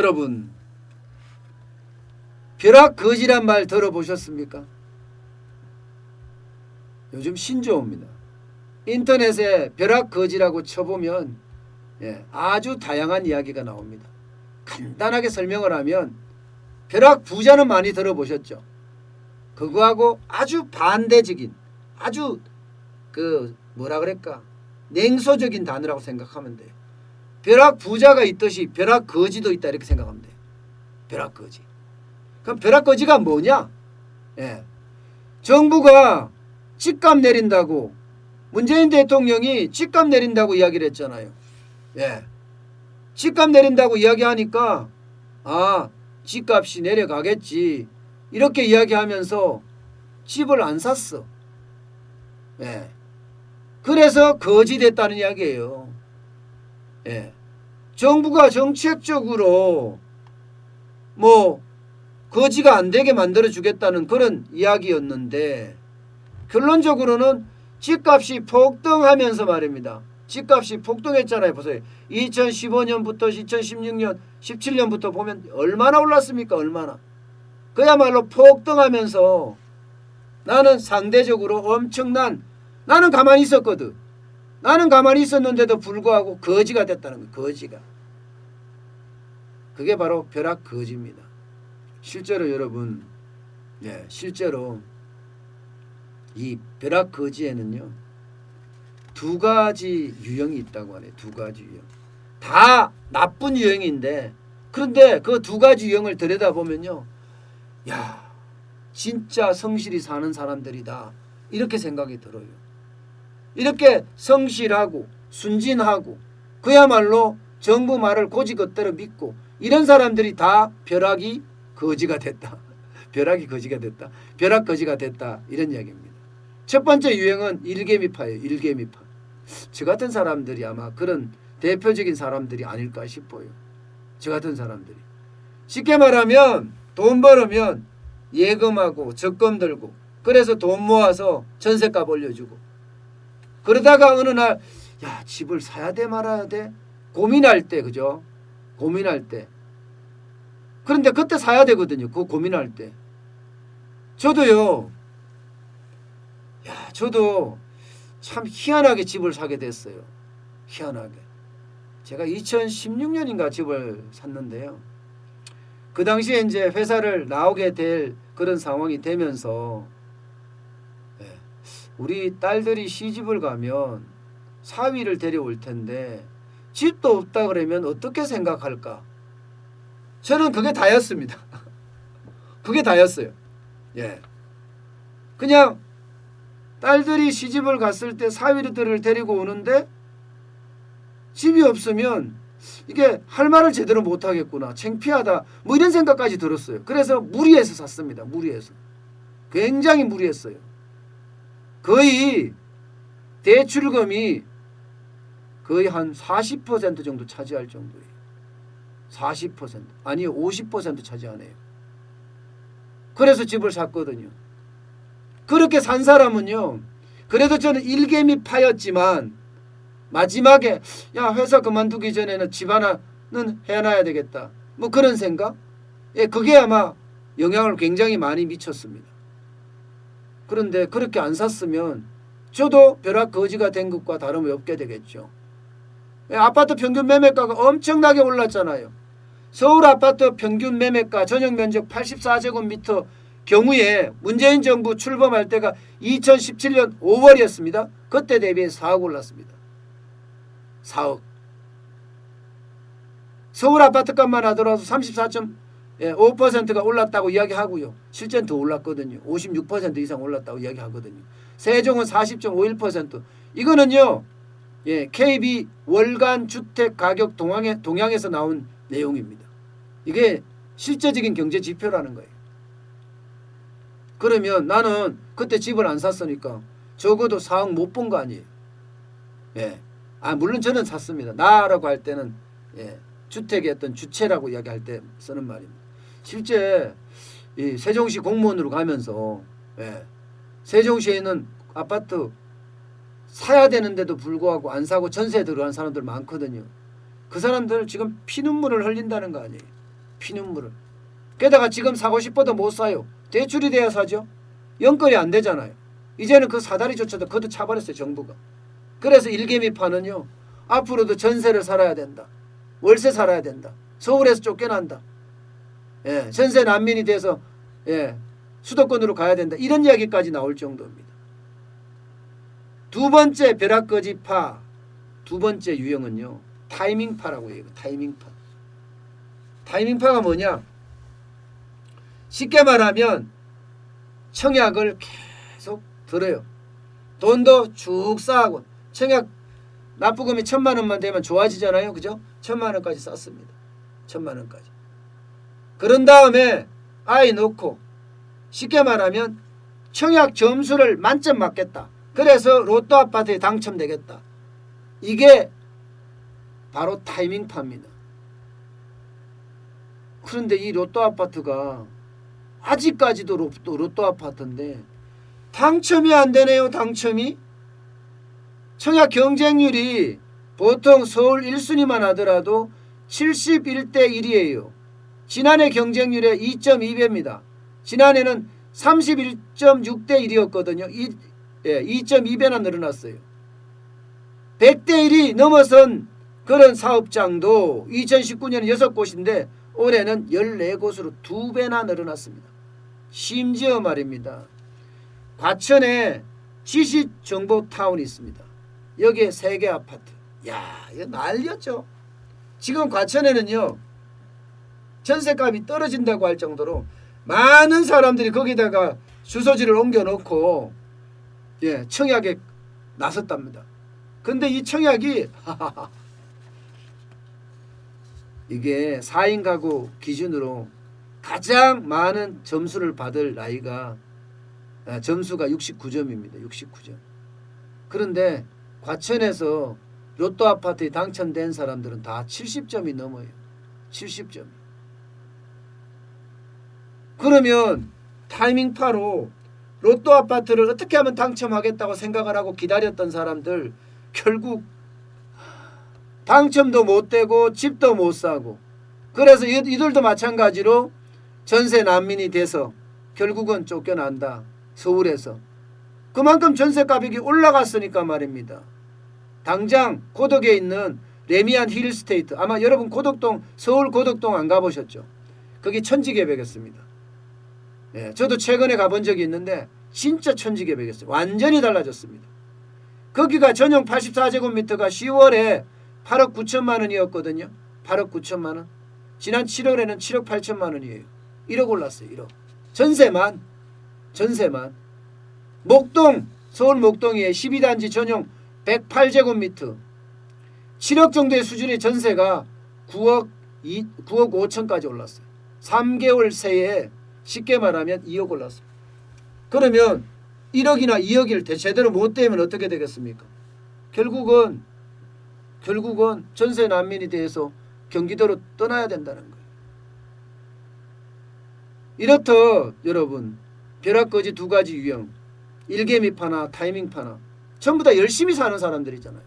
여러분, 벼락거지란 말 들어보셨습니까? 요즘 신조어입니다. 인터넷에 벼락거지라고 쳐보면 아주 다양한 이야기가 나옵니다. 간단하게 설명을 하면 벼락부자는 많이 들어보셨죠? 그거하고 아주 반대적인, 아주 뭐라 그럴까, 냉소적인 단어라고 생각하면 돼요. 벼락부자가 있듯이 벼락거지도 있다 이렇게 생각하면 돼요. 벼락거지. 그럼 벼락거지가 뭐냐? 정부가 집값 내린다고, 문재인 대통령이 집값 내린다고 이야기를 했잖아요. 집값 내린다고 이야기하니까 집값이 내려가겠지 이렇게 이야기하면서 집을 안 샀어. 그래서 거지 됐다는 이야기예요. 정부가 정책적으로 거지가 안 되게 만들어 주겠다는 그런 이야기였는데 결론적으로는 집값이 폭등하면서 말입니다. 집값이 폭등했잖아요. 보세요. 2015년부터 2016년, 17년부터 보면 얼마나 올랐습니까? 얼마나. 그야말로 폭등하면서 나는 상대적으로 엄청난, 나는 가만히 있었거든. 나는 가만히 있었는데도 불구하고 거지가 됐다는 거예요. 거지가. 그게 바로 벼락거지입니다. 실제로 여러분, 실제로 이 벼락거지에는요, 두 가지 유형이 있다고 하네요. 두 가지 유형. 다 나쁜 유형인데, 그런데 그 두 가지 유형을 들여다보면요, 진짜 성실히 사는 사람들이다 이렇게 생각이 들어요. 이렇게 성실하고 순진하고 그야말로 정부 말을 고지것대로 믿고 이런 사람들이 다 벼락이 거지가 됐다. 벼락이 거지가 됐다. 벼락거지가 됐다. 이런 이야기입니다. 첫 번째 유형은 일개미파예요. 일개미파. 저 같은 사람들이 아마 그런 대표적인 사람들이 아닐까 싶어요. 저 같은 사람들이. 쉽게 말하면 돈 벌으면 예금하고 적금 들고 그래서 돈 모아서 전셋값 올려주고 그러다가 어느 날 집을 사야 돼 말아야 돼 고민할 때, 그죠? 고민할 때. 그런데 그때 사야 되거든요. 그 고민할 때. 저도요. 저도 참 희한하게 집을 사게 됐어요. 희한하게. 제가 2016년인가 집을 샀는데요. 그 당시에 이제 회사를 나오게 될 그런 상황이 되면서 우리 딸들이 시집을 가면 사위를 데려올 텐데 집도 없다 그러면 어떻게 생각할까? 저는 그게 다였습니다. 그게 다였어요. 그냥 딸들이 시집을 갔을 때 사위들을 데리고 오는데 집이 없으면 이게 할 말을 제대로 못하겠구나. 창피하다. 이런 생각까지 들었어요. 그래서 무리해서 샀습니다. 무리해서. 굉장히 무리했어요. 거의 대출금이 거의 한 40% 정도 차지할 정도예요. 40%. 아니요. 50% 차지하네요. 그래서 집을 샀거든요. 그렇게 산 사람은요. 그래도 저는 일개미파였지만 마지막에 회사 그만두기 전에는 집 하나는 해놔야 되겠다. 그런 생각? 그게 아마 영향을 굉장히 많이 미쳤습니다. 그런데 그렇게 안 샀으면 저도 벼락거지가 된 것과 다름이 없게 되겠죠. 아파트 평균 매매가가 엄청나게 올랐잖아요. 서울 아파트 평균 매매가 전용 면적 84제곱미터 경우에 문재인 정부 출범할 때가 2017년 5월이었습니다. 그때 대비해 4억 올랐습니다. 4억. 서울 아파트값만 하더라도 34.5%가 올랐다고 이야기하고요. 실제는 더 올랐거든요. 56% 이상 올랐다고 이야기하거든요. 세종은 40.51%. 이거는요. KB 월간 주택 가격 동향에서 나온 내용입니다. 이게 실제적인 경제 지표라는 거예요. 그러면 나는 그때 집을 안 샀으니까 적어도 4억 못 본 거 아니에요. 물론 저는 샀습니다. 나라고 할 때는 주택의 어떤 주체라고 이야기할 때 쓰는 말입니다. 실제 이 세종시 공무원으로 가면서 세종시에 있는 아파트 사야 되는데도 불구하고 안 사고 전세에 들어간 사람들 많거든요. 그 사람들 지금 피눈물을 흘린다는 거 아니에요. 피눈물을. 게다가 지금 사고 싶어도 못 사요. 대출이 돼야 사죠. 연끌이 안 되잖아요. 이제는 그 사다리조차도 걷어차버렸어요, 정부가. 그래서 일개미파는요, 앞으로도 전세를 살아야 된다. 월세 살아야 된다. 서울에서 쫓겨난다. 예, 전세 난민이 돼서 예, 수도권으로 가야 된다. 이런 이야기까지 나올 정도입니다. 두 번째 벼락거지파, 두 번째 유형은요, 타이밍파라고 해요. 타이밍파. 타이밍파가 뭐냐? 쉽게 말하면 청약을 계속 들어요. 돈도 쭉 쌓고. 청약 납부금이 1,000만 원만 되면 좋아지잖아요. 그죠? 1,000만 원까지 쌓습니다. 1,000만 원까지. 그런 다음에 아이 넣고 쉽게 말하면 청약 점수를 만점 맞겠다. 그래서 로또 아파트에 당첨되겠다. 이게 바로 타이밍파입니다. 그런데 이 로또 아파트가 아직까지도 로또 아파트인데 당첨이 안 되네요. 당첨이. 청약 경쟁률이 보통 서울 1순위만 하더라도 71대 1이에요. 지난해 경쟁률의 2.2배입니다. 지난해는 31.6대 1이었거든요. 2.2배나 늘어났어요. 100대 1이 넘어선 그런 사업장도 2019년에 6곳인데 올해는 14곳으로 2배나 늘어났습니다. 심지어 말입니다. 과천에 지식정보타운이 있습니다. 여기에 3개 아파트. 야, 이거 난리였죠. 지금 과천에는요, 전세값이 떨어진다고 할 정도로 많은 사람들이 거기다가 주소지를 옮겨놓고 예, 청약에 나섰답니다. 근데 이 청약이 이게 4인 가구 기준으로 가장 많은 점수를 받을 나이가 점수가 69점입니다. 69점. 그런데 과천에서 로또 아파트에 당첨된 사람들은 다 70점이 넘어요. 70점. 그러면 타이밍파로 로또 아파트를 어떻게 하면 당첨하겠다고 생각을 하고 기다렸던 사람들 결국 당첨도 못 되고 집도 못 사고, 그래서 이들도 마찬가지로 전세 난민이 돼서 결국은 쫓겨난다. 서울에서. 그만큼 전세 가격이 올라갔으니까 말입니다. 당장 고덕에 있는 레미안 힐스테이트, 아마 여러분 고덕동, 서울 고덕동 안 가보셨죠? 거기 천지개벽이었습니다. 예, 저도 최근에 가본 적이 있는데 진짜 천지개벽이었어요. 완전히 달라졌습니다. 거기가 전용 84제곱미터가 10월에 8억 9천만 원이었거든요. 8억 9천만 원. 지난 7월에는 7억 8천만 원이에요. 1억 올랐어요. 1억. 전세만. 목동, 서울 목동에 12단지 전용 108제곱미터. 7억 정도의 수준의 전세가 9억 5천까지 올랐어요. 3개월 새에 쉽게 말하면 2억 올랐어요. 그러면 1억이나 2억일 제대로 못 되면 어떻게 되겠습니까? 결국은 전세 난민이 돼서 경기도로 떠나야 된다는 거예요. 이렇듯 여러분, 벼락거지 두 가지 유형, 일개미파나 타이밍파나 전부 다 열심히 사는 사람들이잖아요.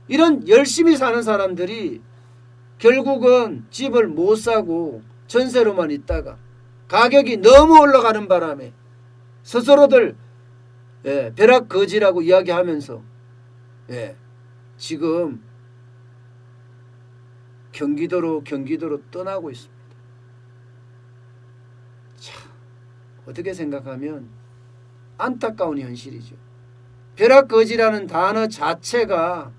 이런 열심히 사는 사람들이 결국은 집을 못 사고 전세로만 있다가 가격이 너무 올라가는 바람에 스스로들 벼락거지라고 이야기하면서 지금 경기도로 떠나고 있습니다. 참, 어떻게 생각하면 안타까운 현실이죠. 벼락거지라는 단어 자체가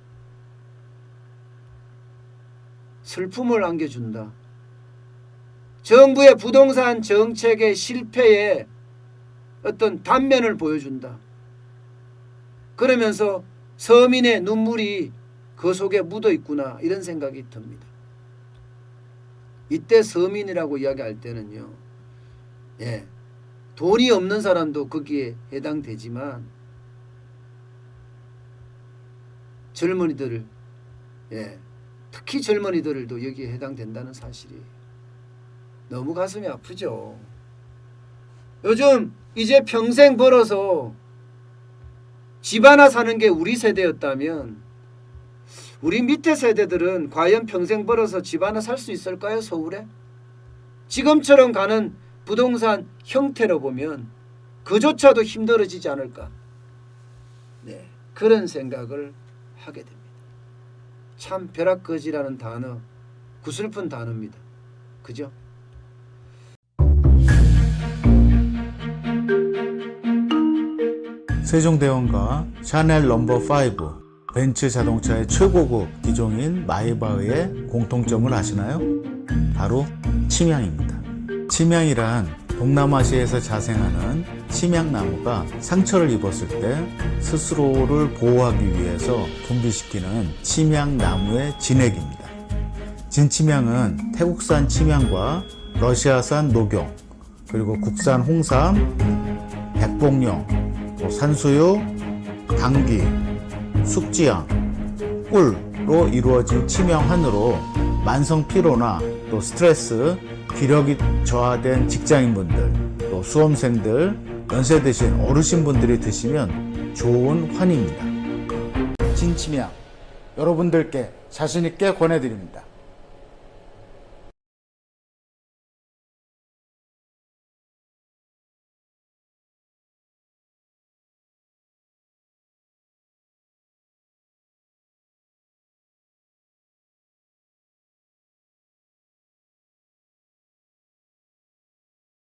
슬픔을 안겨준다. 정부의 부동산 정책의 실패에 어떤 단면을 보여준다. 그러면서 서민의 눈물이 그 속에 묻어 있구나, 이런 생각이 듭니다. 이때 서민이라고 이야기할 때는요, 돈이 없는 사람도 거기에 해당되지만 젊은이들, 특히 젊은이들도 여기에 해당된다는 사실이 너무 가슴이 아프죠. 요즘 이제 평생 벌어서 집 하나 사는 게 우리 세대였다면 우리 밑에 세대들은 과연 평생 벌어서 집 하나 살 수 있을까요? 서울에? 지금처럼 가는 부동산 형태로 보면 그조차도 힘들어지지 않을까. 네, 그런 생각을 하게 됩니다. 참 벼락거지라는 단어, 구슬픈 단어입니다. 그죠? 세종대왕과 샤넬 넘버5, 벤츠 자동차의 최고급 기종인 마이바흐의 공통점을 아시나요? 바로 침향입니다. 침향이란 동남아시아에서 자생하는 침향나무가 상처를 입었을 때 스스로를 보호하기 위해서 분비시키는 침향나무의 진액입니다. 진침향은 태국산 침향과 러시아산 녹용, 그리고 국산 홍삼, 백봉령, 산수유, 당귀, 숙지향, 꿀로 이루어진 침향환으로 만성 피로나 또 스트레스, 기력이 저하된 직장인분들, 또 수험생들, 연세 드신 어르신분들이 드시면 좋은 환입니다. 진침향 여러분들께 자신있게 권해드립니다.